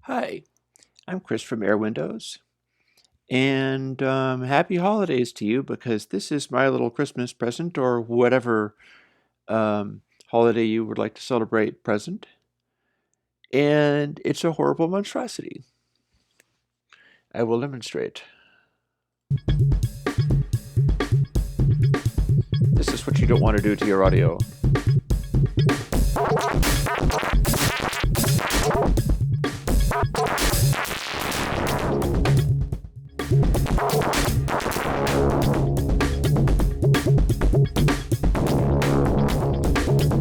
Hi, I'm Chris from Airwindows, and happy holidays to you because this is my little Christmas present or whatever holiday you would like to celebrate present, and it's a horrible monstrosity. I will demonstrate. This is what you don't want to do to your audio.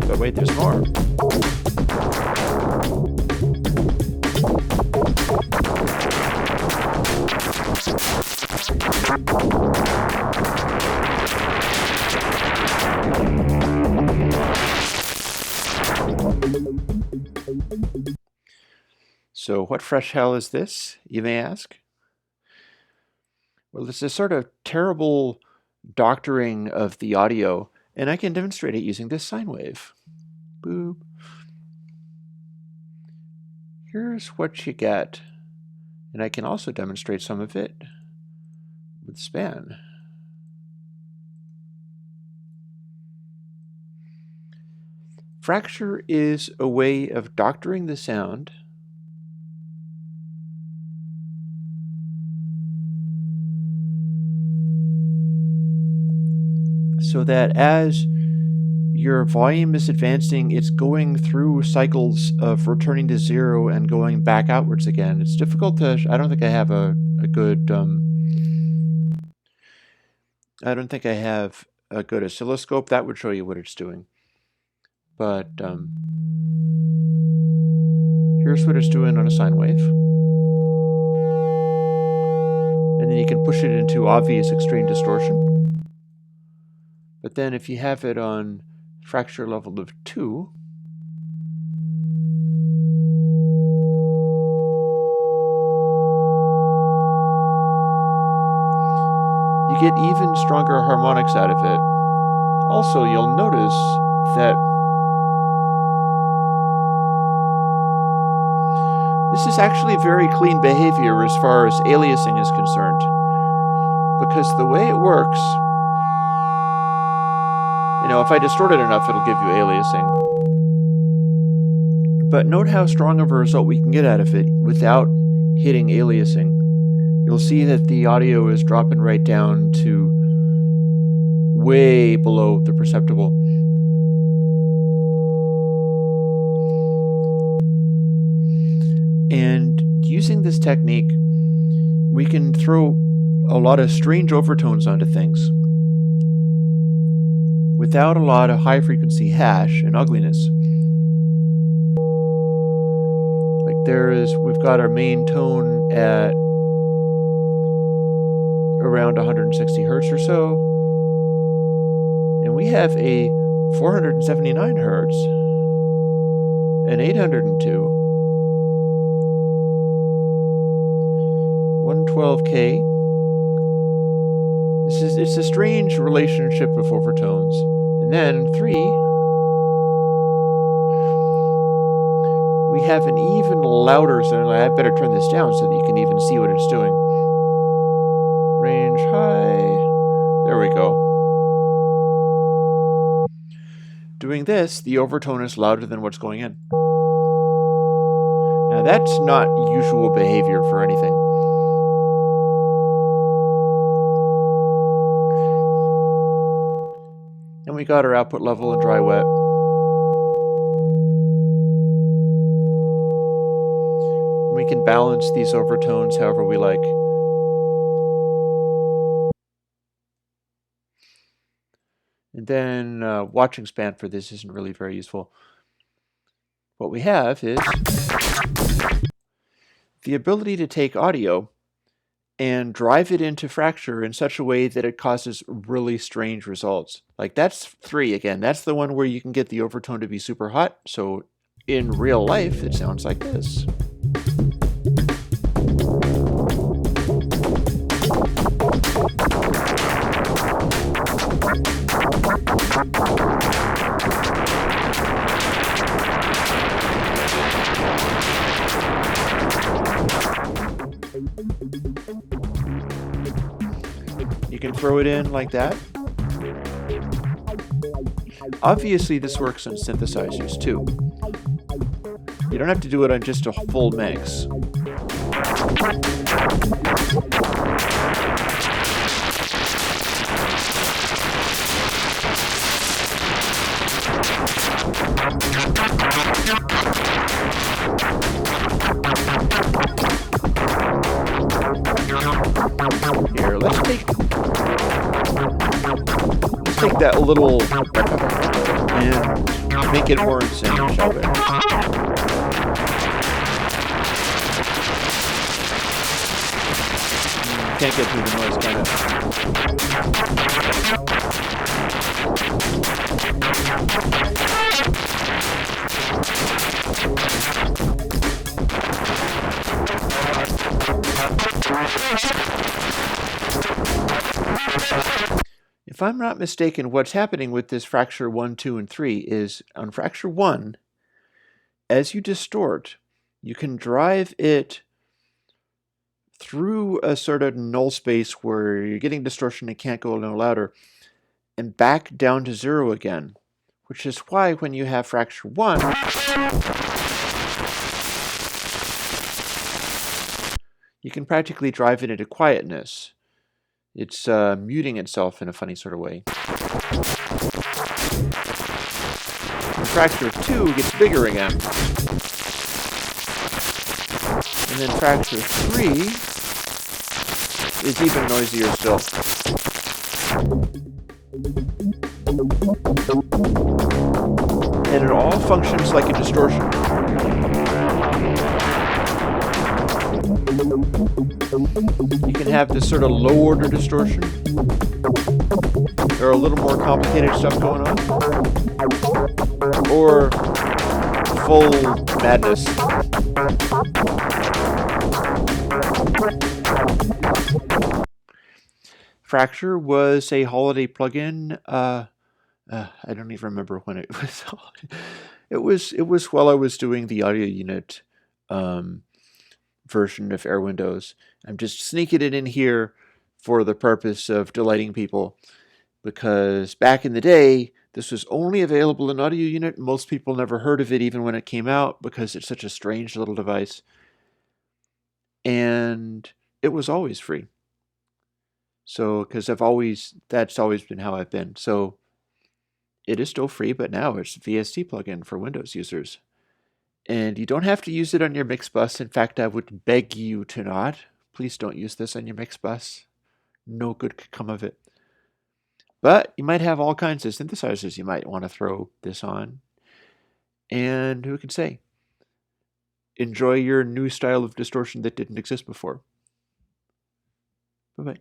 But wait, there's more. So what fresh hell is this, you may ask? Well, this is sort of terrible doctoring of the audio, and I can demonstrate it using this sine wave. Boop. Here's what you get, and I can also demonstrate some of it with span. Fracture is a way of doctoring the sound so that as your volume is advancing, it's going through cycles of returning to zero and going back outwards again. It's difficult to, I don't think I have a good, I don't think I have a good oscilloscope that would show you what it's doing. But here's what it's doing on a sine wave. And then you can push it into obvious extreme distortion. But then if you have it on fracture level of 2, you get even stronger harmonics out of it. Also, you'll notice that this is actually very clean behavior as far as aliasing is concerned, because the way it works, if I distort it enough, it'll give you aliasing. But note how strong of a result we can get out of it without hitting aliasing. You'll see that the audio is dropping right down to way below the perceptible. And using this technique, we can throw a lot of strange overtones onto things without a lot of high-frequency hash and ugliness. Like we've got our main tone at around 160 hertz or so, and we have a 479 hertz, an 802, 112K. It's a strange relationship of overtones. And then 3, we have an even louder sound. I better turn this down so that you can even see what it's doing. Range high. There we go. Doing this, the overtone is louder than what's going in. Now that's not usual behavior for anything. And we got our output level in dry wet. We can balance these overtones however we like. And then watching span for this isn't really very useful. What we have is the ability to take audio and drive it into fracture in such a way that it causes really strange results. Like that's 3 again. That's the one where you can get the overtone to be super hot. So in real life, it sounds like this. You throw it in like that. Obviously, this works on synthesizers too. You don't have to do it on just a full mix. Here, let's take that a little and make it more insane, shall we? Can't get through the noise, can it? If I'm not mistaken, what's happening with this fracture 1, 2, and 3 is on fracture 1, as you distort, you can drive it through a sort of null space where you're getting distortion and can't go no louder, and back down to 0 again, which is why when you have fracture 1, you can practically drive it into quietness. It's muting itself in a funny sort of way. And fracture 2 gets bigger again. And then fracture 3 is even noisier still. And it all functions like a distortion. You can have this sort of low-order distortion. There are a little more complicated stuff going on. Or full madness. Fracture was a holiday plugin. I don't even remember when it was. It was while I was doing the audio unit version of airwindows. I'm just sneaking it in here for the purpose of delighting people, because back in the day this was only available in audio unit. Most people never heard of it even when it came out because it's such a strange little device, and it was always free. So because that's always been how I've been. So it is still free, but now it's a VST plugin for Windows users. And you don't have to use it on your mix bus. In fact, I would beg you to not. Please don't use this on your mix bus. No good could come of it. But you might have all kinds of synthesizers you might want to throw this on. And who can say? Enjoy your new style of distortion that didn't exist before. Bye-bye.